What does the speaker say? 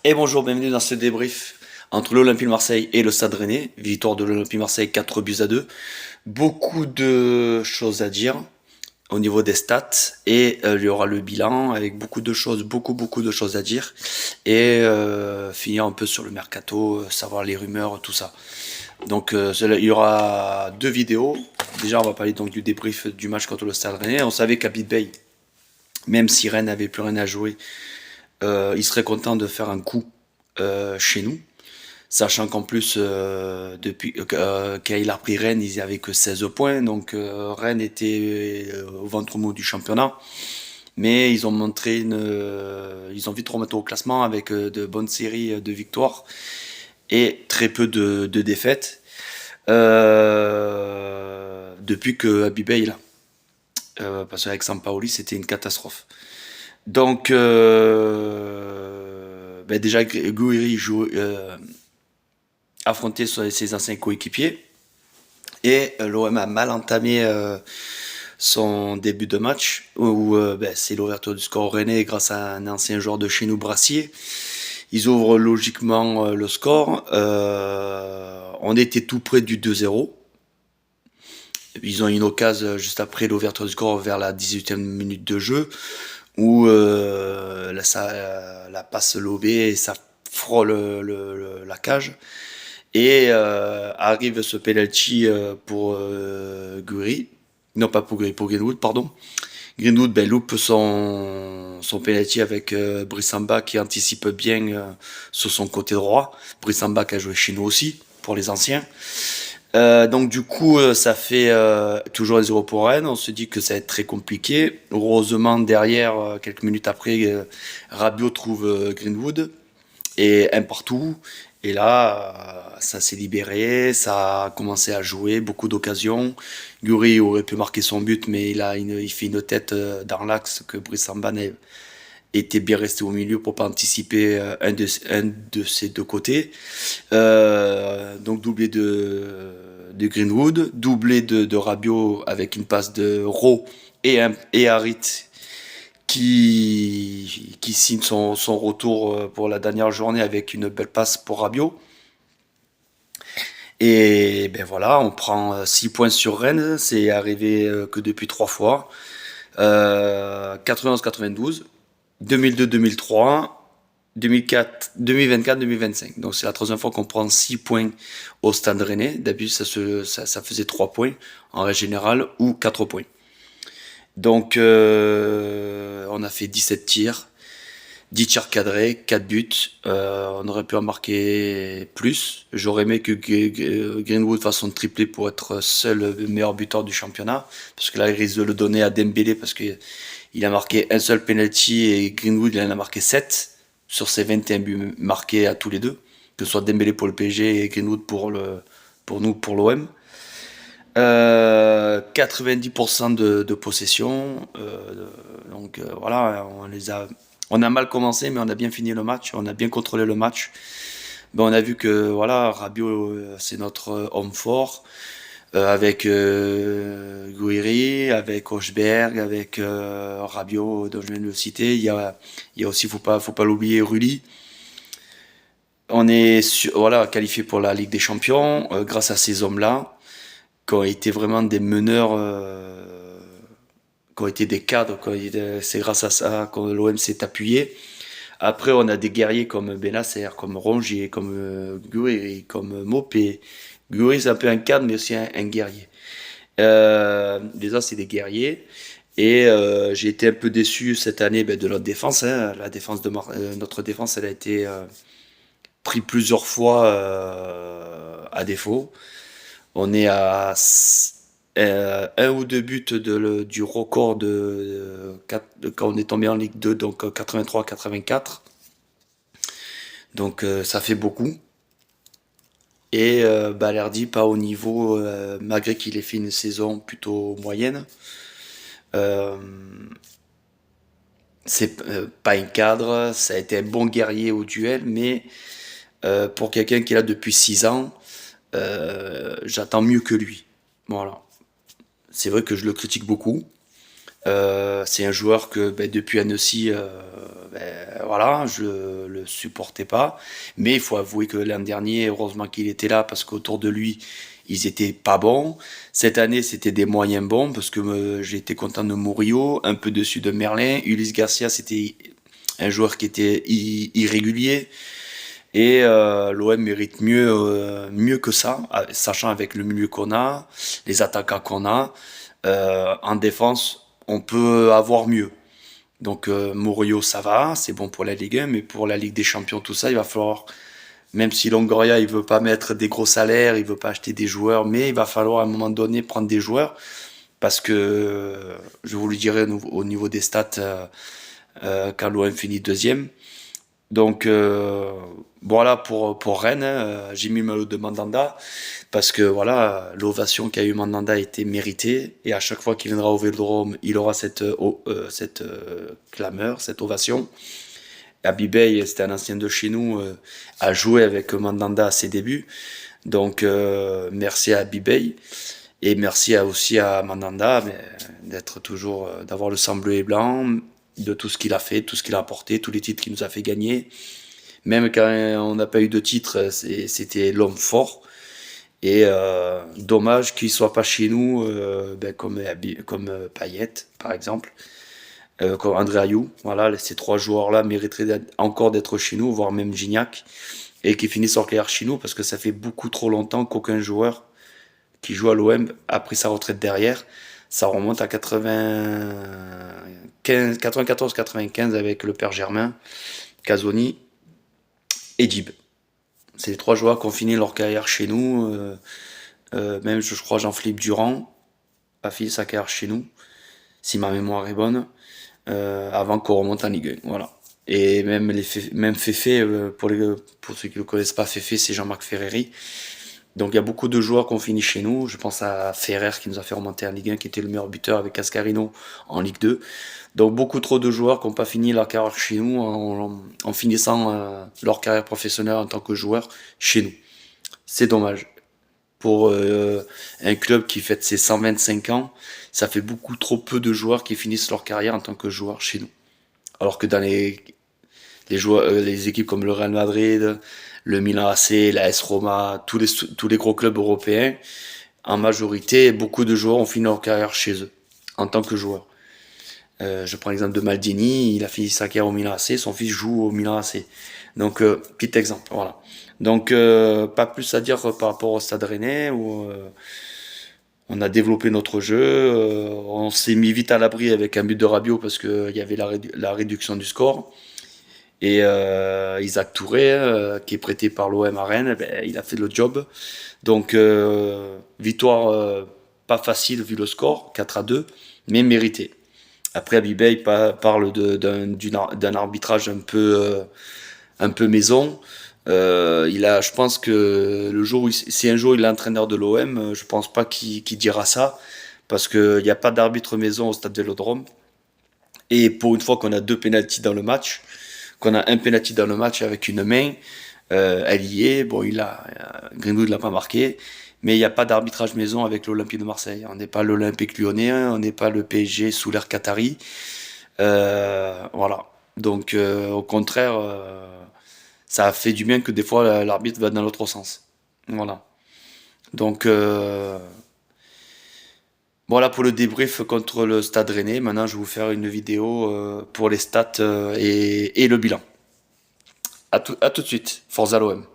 Et bonjour, bienvenue dans ce débrief entre l'Olympique de Marseille et le Stade Rennais. Victoire de l'Olympique de Marseille 4 buts à 2. Beaucoup de choses à dire au niveau des stats et il y aura le bilan avec beaucoup de choses, beaucoup de choses à dire et finir un peu sur le mercato, savoir les rumeurs, tout ça. Donc il y aura deux vidéos. Déjà, on va parler donc du débrief du match contre le Stade Rennais. On savait qu'à Bay, même si Rennes n'avait plus rien à jouer, il serait content de faire un coup chez nous. Sachant qu'en plus, depuis quand il a repris Rennes, ils n'avaient que 16 points. Donc Rennes était au ventre mou du championnat. Mais ils ont montré ils ont vite remonté au classement avec de bonnes séries de victoires et très peu de défaites. Depuis que Abibay est là. Parce qu'avec Sampaoli, c'était une catastrophe. Donc, ben déjà, Gouiri affrontait ses anciens coéquipiers. Et l'OM a mal entamé son début de match, où ben, c'est l'ouverture du score rennais grâce à un ancien joueur de chez nous, Brassier. Ils ouvrent logiquement le score. On était tout près du 2-0. Ils ont une occasion juste après l'ouverture du score vers la 18e minute de jeu où la passe lobée et ça frôle la cage. Et arrive ce penalty pour Guri. Non, pas pour Guri, pour Greenwood, pardon. Greenwood ben, loupe son penalty avec Brissamba qui anticipe bien sur son côté droit. Brissamba qui a joué chez nous aussi, pour les anciens. Donc du coup, ça fait toujours un 0 pour Rennes. On se dit que ça va être très compliqué. Heureusement, derrière, quelques minutes après, Rabiot trouve Greenwood et un partout. Et là, ça s'est libéré, ça a commencé à jouer, beaucoup d'occasions. Guri aurait pu marquer son but, mais il fait une tête dans l'axe que Brice Samba était bien resté au milieu pour pas anticiper un de ces deux côtés. Donc doublé de Greenwood, doublé de Rabiot avec une passe de Rowe et Harit qui signe son retour pour la dernière journée avec une belle passe pour Rabiot. Et ben voilà, on prend 6 points sur Rennes, c'est arrivé que depuis 3 fois. 91-92, 2002-2003, 2004, 2024-2025. Donc c'est la troisième fois qu'on prend 6 points au Stade Rennais. D'habitude ça faisait 3 points en règle générale ou 4 points. Donc on a fait 17 tirs, 10 tirs cadrés, 4 buts. On aurait pu en marquer plus. J'aurais aimé que Greenwood fasse son triplé pour être seul meilleur buteur du championnat. Parce que là, il risque de le donner à Dembélé parce qu'il a marqué un seul penalty et Greenwood il en a marqué 7 sur ses 21 buts marqués à tous les deux. Que ce soit Dembélé pour le PSG et Greenwood pour nous, pour l'OM. 90% de possession. Donc voilà, on a mal commencé, mais on a bien fini le match, on a bien contrôlé le match. Ben, on a vu que voilà, Rabiot, c'est notre homme fort, avec Gouiri, avec Hochberg, avec Rabiot, dont je viens de le citer. Il y a aussi, faut pas l'oublier, Rulli. On est voilà, qualifié pour la Ligue des Champions grâce à ces hommes-là, qui ont été vraiment des meneurs, qui ont été des cadres. C'est grâce à ça que l'OM s'est appuyé. Après, on a des guerriers comme Benasser, comme Rongier, comme Gouiri, comme Mopé. Gouiri, c'est un peu un cadre, mais aussi un guerrier. Les autres, c'est des guerriers. Et j'ai été un peu déçu cette année ben, de notre défense. Hein. La défense notre défense, elle a été pris plusieurs fois à défaut. On est à un ou deux buts du record de quand on est tombé en Ligue 2, donc 83-84. Donc ça fait beaucoup. Et Balerdi pas au niveau, malgré qu'il ait fait une saison plutôt moyenne. Euh, c'est pas un cadre, ça a été un bon guerrier au duel, mais pour quelqu'un qui est là depuis 6 ans, j'attends mieux que lui. Voilà. C'est vrai que je le critique beaucoup, C'est un joueur que depuis Annecy, voilà, je le supportais pas. Mais il faut avouer que l'an dernier, heureusement qu'il était là parce qu'autour de lui, ils étaient pas bons. Cette année, c'était des moyens bons parce que j'ai été content de Murillo, un peu dessus de Merlin. Ulysse Garcia, c'était un joueur qui était irrégulier. Et l'OM mérite mieux que ça, sachant avec le milieu qu'on a, les attaquants qu'on a. En défense, on peut avoir mieux. Donc Murillo, ça va, c'est bon pour la Ligue 1, mais pour la Ligue des Champions, tout ça, il va falloir, même si Longoria, il veut pas mettre des gros salaires, il veut pas acheter des joueurs, mais il va falloir à un moment donné prendre des joueurs, parce que, je vous le dirai au niveau des stats, quand l'OM finit deuxième. Donc voilà pour Rennes, j'ai mis le maillot de Mandanda parce que voilà, l'ovation qu'a eu Mandanda était méritée et à chaque fois qu'il viendra au Vélodrome, il aura cette clameur, cette ovation. Abibey, c'était un ancien de chez nous, a joué avec Mandanda à ses débuts. Donc merci à Abibey et merci aussi à Mandanda d'être toujours, d'avoir le sang bleu et blanc, de tout ce qu'il a fait, tout ce qu'il a apporté, tous les titres qu'il nous a fait gagner. Même quand on n'a pas eu de titre, c'était l'homme fort. Et dommage qu'il soit pas chez nous, comme Payet, par exemple, comme André Ayou. Voilà, ces trois joueurs-là mériteraient encore d'être chez nous, voire même Gignac, et qui finissent leur carrière chez nous, parce que ça fait beaucoup trop longtemps qu'aucun joueur qui joue à l'OM a pris sa retraite derrière. Ça remonte à 94-95 avec le père Germain, Casoni et Dib. C'est les trois joueurs qui ont fini leur carrière chez nous. Même, je crois, Jean-Philippe Durand a fini sa carrière chez nous, si ma mémoire est bonne, avant qu'on remonte en Ligue 1. Voilà. Et même Féfé, pour ceux qui ne le connaissent pas, Féfé, c'est Jean-Marc Ferreri. Donc il y a beaucoup de joueurs qui ont fini chez nous. Je pense à Ferrer qui nous a fait remonter en Ligue 1, qui était le meilleur buteur avec Cascarino en Ligue 2. Donc beaucoup trop de joueurs qui n'ont pas fini leur carrière chez nous en finissant leur carrière professionnelle en tant que joueur chez nous. C'est dommage. Pour un club qui fête ses 125 ans, ça fait beaucoup trop peu de joueurs qui finissent leur carrière en tant que joueurs chez nous. Alors que dans les équipes comme le Real Madrid, le Milan AC, la AS Roma, tous les gros clubs européens, en majorité, beaucoup de joueurs ont fini leur carrière chez eux, en tant que joueurs. Je prends l'exemple de Maldini, il a fini sa carrière au Milan AC, son fils joue au Milan AC. Donc, petit exemple, voilà. Donc, pas plus à dire par rapport au Stade Rennais, où on a développé notre jeu, on s'est mis vite à l'abri avec un but de Rabiot parce qu'il y avait la réduction du score. Et Isaac Touré, qui est prêté par l'OM à Rennes, il a fait le job. Donc, victoire pas facile vu le score, 4-2, mais méritée. Après, Abibey parle d'un arbitrage un peu maison. Je pense que si un jour il est entraîneur de l'OM, je pense pas qu'il dira ça, parce qu'il n'y a pas d'arbitre maison au stade Vélodrome. Et pour une fois qu'on a deux pénaltys dans le match, qu'on a un penalty dans le match avec une main, elle y est. Bon, Greenwood l'a pas marqué, mais il n'y a pas d'arbitrage maison avec l'Olympique de Marseille. On n'est pas l'Olympique Lyonnais, on n'est pas le PSG sous l'ère Qatari. Voilà. Donc, au contraire, ça a fait du bien que des fois l'arbitre va dans l'autre sens. Voilà. Donc, voilà pour le débrief contre le Stade Rennais. Maintenant, je vais vous faire une vidéo pour les stats et le bilan. À tout de suite. Forza l'OM.